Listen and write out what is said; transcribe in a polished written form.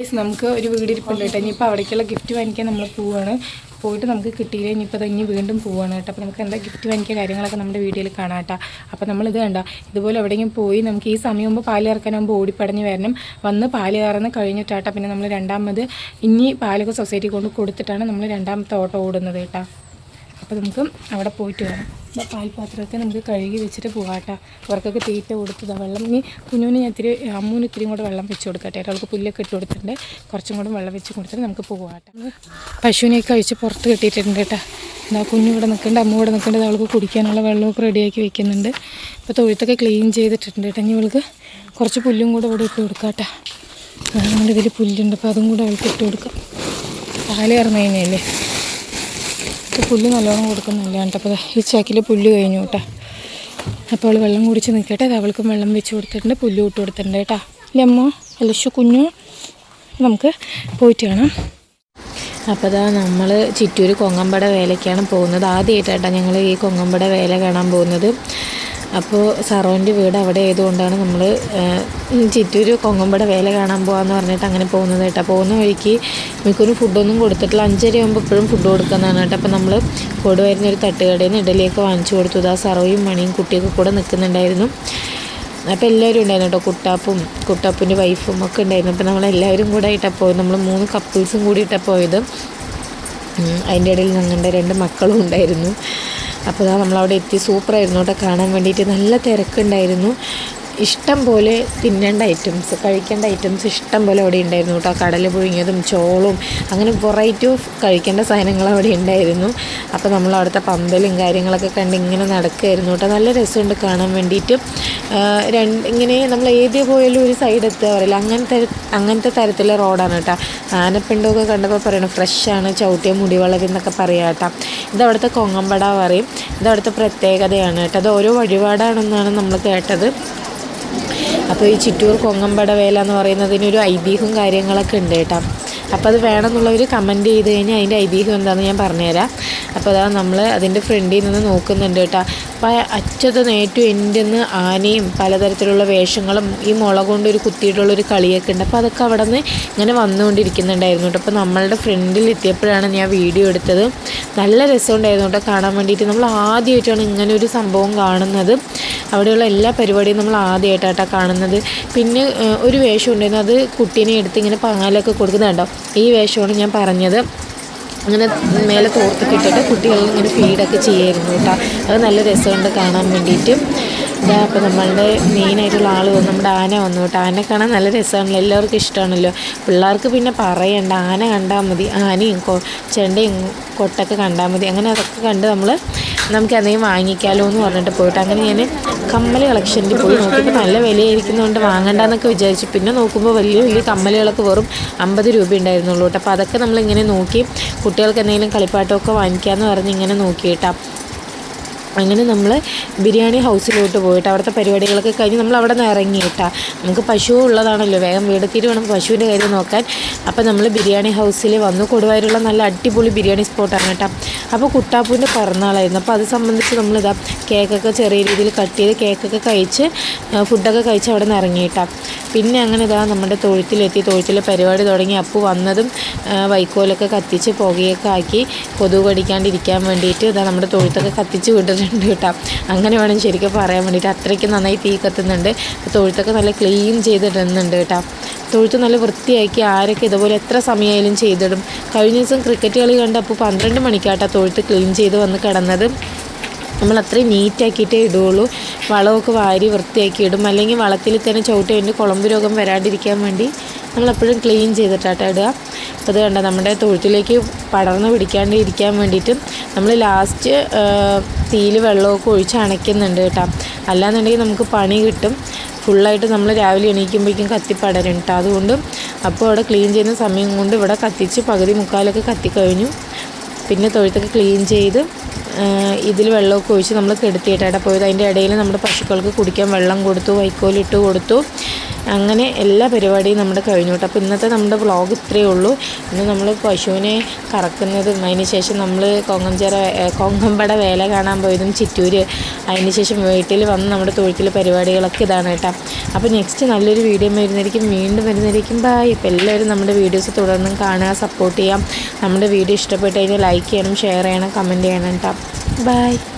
നമുക്ക് ഒരു വീട് ഇരിപ്പുണ്ട് കേട്ടോ. ഇനിയിപ്പോൾ അവിടേക്കുള്ള ഗിഫ്റ്റ് വാങ്ങിക്കാൻ നമ്മൾ പോവുകയാണ്. പോയിട്ട് നമുക്ക് കിട്ടിയില്ല, ഇനിയിപ്പോൾ അത് ഇനി വീണ്ടും പോവുകയാണ് കേട്ടോ. അപ്പോൾ നമുക്ക് എന്താ ഗിഫ്റ്റ് വാങ്ങിക്കുക കാര്യങ്ങളൊക്കെ നമ്മുടെ വീഡിയോയിൽ കാണാം കേട്ടോ. അപ്പോൾ നമ്മളിത് കണ്ട ഇതുപോലെ എവിടെയെങ്കിലും പോയി നമുക്ക് ഈ സമയമാകുമ്പോൾ പാല് കറക്കാനാകുമ്പോൾ ഓടിപ്പടഞ്ഞ് വരണം. വന്ന് പാല് കറന്ന് കഴിഞ്ഞിട്ടാട്ടോ പിന്നെ നമ്മൾ രണ്ടാമത് ഇനി പാലൊക്കെ സൊസൈറ്റി കൊണ്ട് കൊടുത്തിട്ടാണ് നമ്മൾ രണ്ടാമത്തെ ഓട്ടം ഓടുന്നത് കേട്ടോ. അപ്പോൾ നമുക്ക് അവിടെ പോയിട്ട് വരാം. പാൽപാത്രമൊക്കെ നമുക്ക് കഴുകി വെച്ചിട്ട് പോകാട്ടോ. അവർക്കൊക്കെ തീറ്റ കൊടുത്തതാണ് വെള്ളം. ഇനി കുഞ്ഞുവിന് ഞാൻ അമ്മൂന് ഇത്തിരിയും കൂടെ വെള്ളം വെച്ച് കൊടുക്കട്ടെ. അവൾക്ക് പുല്ലൊക്കെ ഇട്ട് കൊടുത്തിട്ടുണ്ട്. കുറച്ചും കൂടെ വെള്ളം വെച്ച് കൊടുത്തിട്ട് നമുക്ക് പോകാട്ടോ. പശുവിനെയൊക്കെ കഴിച്ച് പുറത്ത് കെട്ടിയിട്ടുണ്ട് കേട്ടോ. എന്താ കുഞ്ഞു ഇവിടെ നിൽക്കേണ്ട, അമ്മ ഇവിടെ നിൽക്കേണ്ടത്. അവൾക്ക് കുടിക്കാനുള്ള വെള്ളമൊക്കെ റെഡിയാക്കി വെക്കുന്നുണ്ട്. ഇപ്പോൾ തൊഴുത്തൊക്കെ ക്ലീൻ ചെയ്തിട്ടുണ്ട് കേട്ടോ. ഇനി അവൾക്ക് കുറച്ച് പുല്ലും കൂടെ ഇവിടെ ഇട്ട് കൊടുക്കാട്ടോ. അതുകൊണ്ട് ഇതിൽ പുല്ലുണ്ട്, അപ്പോൾ അതും കൂടെ അവൾക്ക് ഇട്ട് കൊടുക്കാം. പാല് കറന്നു കഴിഞ്ഞല്ലേ, ഇപ്പോൾ പുല്ല് നല്ലോണം കൊടുക്കുന്നില്ല കേട്ടോ. അപ്പോൾ ഈ ചാക്കിൽ പുല്ല് കഴിഞ്ഞു കേട്ടോ. അപ്പോൾ അവൾ വെള്ളം കുടിച്ച് നിൽക്കട്ടെ. അത് അവൾക്കും വെള്ളം വെച്ച് കൊടുത്തിട്ടുണ്ട്, പുല്ല് ഇട്ട് കൊടുത്തിട്ടുണ്ട് കേട്ടോ. അല്ലേ അമ്മ? അല്ലശു കുഞ്ഞു. നമുക്ക് പോയിട്ട് കാണാം. അപ്പോൾ അതാ നമ്മൾ ചിറ്റൂർ കൊങ്ങമ്പട വേലയ്ക്കാണ് പോകുന്നത്. ആദ്യമായിട്ടാണ് ഞങ്ങൾ ഈ കൊങ്ങമ്പട വേല കാണാൻ പോകുന്നത്. അപ്പോൾ സറോൻ്റെ വീട് അവിടെ ആയതുകൊണ്ടാണ് നമ്മൾ ചിറ്റൂർ കൊങ്ങമ്പട വേല കാണാൻ പോകാമെന്ന് പറഞ്ഞിട്ട് അങ്ങനെ പോകുന്നത് കേട്ടോ. പോകുന്ന വഴിക്ക് മിക്കൊരു ഫുഡൊന്നും കൊടുത്തിട്ടില്ല. 5:30 ആകുമ്പോൾ എപ്പോഴും ഫുഡ് കൊടുക്കുന്നതാണ് കേട്ടോ. അപ്പോൾ നമ്മൾ കൊടുവരുന്ന ഒരു തട്ടുകടയിൽ നിന്ന് ഇഡലിയൊക്കെ വാങ്ങിച്ചു കൊടുത്തു. ഇതാ സറോയും മണിയും കുട്ടിയൊക്കെ കൂടെ നിൽക്കുന്നുണ്ടായിരുന്നു. അപ്പോൾ എല്ലാവരും ഉണ്ടായിരുന്നു കേട്ടോ. കുട്ടാപ്പിൻ്റെ വൈഫും ഒക്കെ ഉണ്ടായിരുന്നു. അപ്പോൾ നമ്മളെല്ലാവരും കൂടെ ആയിട്ടാണ് പോയത്. നമ്മൾ 3 കപ്പിൾസും കൂടിയിട്ടാണ് പോയത്. അതിൻ്റെ ഇടയിൽ ഞങ്ങളുടെ 2 മക്കളും ഉണ്ടായിരുന്നു. അപ്പോൾ നമ്മളവിടെ എത്തി. സൂപ്പറായിരുന്നു കേട്ടോ കാണാൻ വേണ്ടിയിട്ട്. നല്ല തിരക്കുണ്ടായിരുന്നു. ഇഷ്ടം പോലെ തിന്നേണ്ട ഐറ്റംസ്, കഴിക്കേണ്ട ഐറ്റംസ് ഇഷ്ടം പോലെ അവിടെ ഉണ്ടായിരുന്നു കേട്ടോ. കടൽ പുഴുങ്ങിയതും ചോളും അങ്ങനെ വെറൈറ്റി ഓഫ് കഴിക്കേണ്ട സാധനങ്ങൾ അവിടെ ഉണ്ടായിരുന്നു. അപ്പോൾ നമ്മൾ അവിടുത്തെ പന്തലും കാര്യങ്ങളൊക്കെ കണ്ട് ഇങ്ങനെ നടക്കുമായിരുന്നു കേട്ടോ. നല്ല രസമുണ്ട് കാണാൻ വേണ്ടിയിട്ട്. ഇങ്ങനെ നമ്മൾ ഏത് പോയാലും ഒരു സൈഡ് എത്തുക പറയില്ല, അങ്ങനത്തെ തരത്തിലുള്ള റോഡാണ് കേട്ടോ. ആനപ്പിണ്ടമൊക്കെ കണ്ടപ്പോൾ പറയണം ഫ്രഷാണ്, ചവിട്ടിയ മുടി വളരുന്നൊക്കെ പറയാം കേട്ടോ. ഇതവിടുത്തെ കൊങ്ങമ്പട പറയും. ഇതവിടുത്തെ പ്രത്യേകതയാണ് കേട്ടോ. അത് ഓരോ വഴിപാടാണെന്നാണ് നമ്മൾ കേട്ടത്. അപ്പോൾ ഈ ചിറ്റൂർ കൊങ്ങമ്പട വേല എന്ന് പറയുന്നതിനൊരു ഐതിഹ്യവും കാര്യങ്ങളൊക്കെ ഉണ്ട് കേട്ടോ. അപ്പോൾ അത് വേണമെന്നുള്ളവർ കമൻറ്റ് ചെയ്ത് കഴിഞ്ഞാൽ അതിൻ്റെ ഐതിഹ്യം എന്താണെന്ന് ഞാൻ പറഞ്ഞുതരാം. അപ്പോൾ അതാ നമ്മൾ അതിൻ്റെ ഫ്രണ്ടിൽ നിന്ന് നോക്കുന്നുണ്ട് കേട്ടോ. അപ്പോൾ അറ്റത്ത് ഏറ്റവും എൻ്റെ നിന്ന് ആനയും പലതരത്തിലുള്ള വേഷങ്ങളും ഈ മുള കൊണ്ടൊരു കുത്തിയിട്ടുള്ളൊരു കളിയൊക്കെ ഉണ്ട്. അപ്പോൾ അതൊക്കെ അവിടെ നിന്ന് ഇങ്ങനെ വന്നുകൊണ്ടിരിക്കുന്നുണ്ടായിരുന്നു കേട്ടോ. അപ്പോൾ നമ്മളുടെ ഫ്രണ്ടിൽ എത്തിയപ്പോഴാണ് ഞാൻ വീഡിയോ എടുത്തത്. നല്ല രസമുണ്ടായിരുന്നു കേട്ടോ കാണാൻ വേണ്ടിയിട്ട്. നമ്മൾ ആദ്യമായിട്ടാണ് ഇങ്ങനെ ഒരു സംഭവം കാണുന്നത്. അവിടെയുള്ള എല്ലാ പരിപാടിയും നമ്മൾ ആദ്യമായിട്ടാണ് കാണുന്നത്. പിന്നെ ഒരു വേഷം ഉണ്ടായിരുന്നു, അത് കുട്ടീനെ എടുത്ത് ഇങ്ങനെ പാലൊക്കെ കൊടുക്കുന്നുണ്ടോ. ഈ വേഷമാണ് ഞാൻ പറഞ്ഞത്. അങ്ങനെ മേലെ തോർത്തൊക്കെ ഇട്ടിട്ട് കുട്ടികളിൽ ഇങ്ങനെ ഫീഡൊക്കെ ചെയ്യായിരുന്നു കേട്ടോ. അത് നല്ല രസമുണ്ട് കാണാൻ വേണ്ടിയിട്ട്. ഇതാ അപ്പോൾ നമ്മളുടെ മെയിനായിട്ടുള്ള ആൾ വന്നു, നമ്മുടെ ആന വന്നു കേട്ടോ. ആന കാണാൻ നല്ല രസമാണല്ലോ, എല്ലാവർക്കും ഇഷ്ടമാണല്ലോ. പിള്ളേർക്ക് പിന്നെ പറയണ്ട, ആന കണ്ടാൽ മതി. ആനയും ചെണ്ടയും കൊട്ടൊക്കെ കണ്ടാൽ മതി. അങ്ങനെ അതൊക്കെ കണ്ട് നമുക്ക് എന്തെങ്കിലും വാങ്ങിക്കാമല്ലോ എന്ന് പറഞ്ഞിട്ട് പോയിട്ട് അങ്ങനെ ഞാൻ കമ്മൽ കളക്ഷനിൽ പോയി നോക്കിയപ്പോൾ നല്ല വിലയായിരിക്കുന്നതുകൊണ്ട് വാങ്ങണ്ടെന്നൊക്കെ വിചാരിച്ചു. പിന്നെ നോക്കുമ്പോൾ വലിയ കമ്മലുകളൊക്കെ വെറും 50 രൂപ ഉണ്ടായിരുന്നുള്ളൂ കേട്ടോ. അപ്പോൾ അതൊക്കെ നമ്മളിങ്ങനെ നോക്കി കുട്ടികൾക്ക് എന്തെങ്കിലും കളിപ്പാട്ടമൊക്കെ വാങ്ങിക്കാമെന്ന് പറഞ്ഞ് ഇങ്ങനെ നോക്കി കേട്ടോ. അങ്ങനെ നമ്മൾ ബിരിയാണി ഹൗസിലോട്ട് പോയിട്ട് അവിടുത്തെ പരിപാടികളൊക്കെ കഴിഞ്ഞ് നമ്മൾ അവിടെ നിന്ന് ഇറങ്ങി കേട്ടോ. നമുക്ക് പശു ഉള്ളതാണല്ലോ, വേഗം വീടെത്തിയിട്ട് വേണം പശുവിൻ്റെ കാര്യം നോക്കാൻ. അപ്പോൾ നമ്മൾ ബിരിയാണി ഹൗസിൽ വന്നു. കൊടുവായൂരുള്ള നല്ല അടിപൊളി ബിരിയാണി സ്പോട്ടാണ് കേട്ടോ. അപ്പോൾ കുട്ടാപ്പൂൻ്റെ പിറന്നാളായിരുന്നു. അപ്പോൾ അത് സംബന്ധിച്ച് നമ്മളിതാ കേക്കൊക്കെ ചെറിയ രീതിയിൽ കട്ട് ചെയ്ത് കേക്കൊക്കെ കഴിച്ച് ഫുഡൊക്കെ കഴിച്ച് അവിടെ നിന്ന് ഇറങ്ങി കേട്ടോ. പിന്നെ അങ്ങനെ ഇതാ നമ്മുടെ തൊഴുത്തിലെത്തി. തൊഴുത്തിൽ പരിപാടി തുടങ്ങി. അപ്പു വന്നതും വൈക്കോലൊക്കെ കത്തിച്ച് പുകയൊക്കെ ആക്കി കൊതുക് കടിക്കാണ്ടിരിക്കാൻ വേണ്ടിയിട്ട് ഇതാ നമ്മുടെ തൊഴുത്തൊക്കെ കത്തിച്ച് വിട്ടിട്ടുണ്ട് കേട്ടോ. അങ്ങനെ വേണം ശരിക്കും പറയാൻ വേണ്ടിയിട്ട്. അത്രയ്ക്ക് നന്നായി തീ കത്തുന്നുണ്ട്. തൊഴുത്തൊക്കെ നല്ല ക്ലീൻ ചെയ്തിടുന്നുണ്ട് കേട്ടോ. തൊഴുത്ത് നല്ല വൃത്തിയാക്കി ആരൊക്കെ ഇതുപോലെ എത്ര സമയമായാലും ചെയ്തിടും. കഴിഞ്ഞ ദിവസം ക്രിക്കറ്റ് കളി കണ്ടപ്പോൾ 12 മണിക്കാട്ടോ തൊഴുത്ത് ക്ലീൻ ചെയ്ത് വന്ന് കിടന്നത്. നമ്മൾ അത്രയും നീറ്റാക്കിയിട്ടേ ഇടുകയുള്ളൂ. വളമൊക്കെ വാരി വൃത്തിയാക്കി ഇടും. അല്ലെങ്കിൽ വളത്തിൽ തന്നെ ചവിട്ടി അതിൻ്റെ കുളമ്പ് രോഗം വരാണ്ടിരിക്കാൻ വേണ്ടി നമ്മളെപ്പോഴും ക്ലീൻ ചെയ്തിട്ടാട്ടോ ഇടുക. അപ്പോൾ അത് കണ്ട നമ്മുടെ തൊഴുത്തിലേക്ക് പടർന്ന് പിടിക്കാണ്ട് ഇരിക്കാൻ വേണ്ടിയിട്ട് നമ്മൾ ലാസ്റ്റ് തീയിൽ വെള്ളമൊക്കെ ഒഴിച്ച് അണയ്ക്കുന്നുണ്ട് കേട്ടോ. അല്ലാന്നുണ്ടെങ്കിൽ നമുക്ക് പണി കിട്ടും. ഫുള്ളായിട്ട് നമ്മൾ രാവിലെ എണീക്കുമ്പോഴേക്കും കത്തിപ്പടരും കേട്ടോ. അതുകൊണ്ട് അപ്പോൾ അവിടെ ക്ലീൻ ചെയ്യുന്ന സമയം കൊണ്ട് ഇവിടെ കത്തിച്ച് പകുതി മുക്കാലൊക്കെ കത്തിക്കഴിഞ്ഞു. പിന്നെ തൊഴുത്തൊക്കെ ക്ലീൻ ചെയ്ത് ഇതിൽ വെള്ളമൊക്കെ ഒഴിച്ച് നമ്മൾ കെടുത്തിയിട്ടാണ് പോയത്. അതിൻ്റെ ഇടയിൽ നമ്മുടെ പശുക്കൾക്ക് കുടിക്കാൻ വെള്ളം കൊടുത്തു, വൈക്കോലിട്ട് കൊടുത്തു. അങ്ങനെ എല്ലാ പരിപാടിയും നമ്മുടെ കഴിഞ്ഞു കേട്ടോ. അപ്പോൾ ഇന്നത്തെ നമ്മുടെ വ്ളോഗ് ഇത്രയേ ഉള്ളൂ. ഇന്ന് നമ്മൾ പശുവിനെ കറക്കുന്നതും അതിന് ശേഷം നമ്മൾ കൊങ്ങമ്പട വേല കാണാൻ പോയതും ചിറ്റൂർ, അതിന് ശേഷം വീട്ടിൽ വന്ന് നമ്മുടെ തൊഴുത്തിൽ പരിപാടികളൊക്കെ ഇതാണ് കേട്ടോ. അപ്പോൾ നെക്സ്റ്റ് നല്ലൊരു വീഡിയോ വീണ്ടും വരുന്നതായിരിക്കും. ബൈ. അപ്പോൾ എല്ലാവരും നമ്മുടെ വീഡിയോസ് തുടർന്നും കാണുക, സപ്പോർട്ട് ചെയ്യാം. നമ്മുടെ വീഡിയോ ഇഷ്ടപ്പെട്ട് കഴിഞ്ഞാൽ ലൈക്ക് ചെയ്യണം, ഷെയർ ചെയ്യണം, കമൻറ്റ് ചെയ്യണം കേട്ടോ. ബൈ.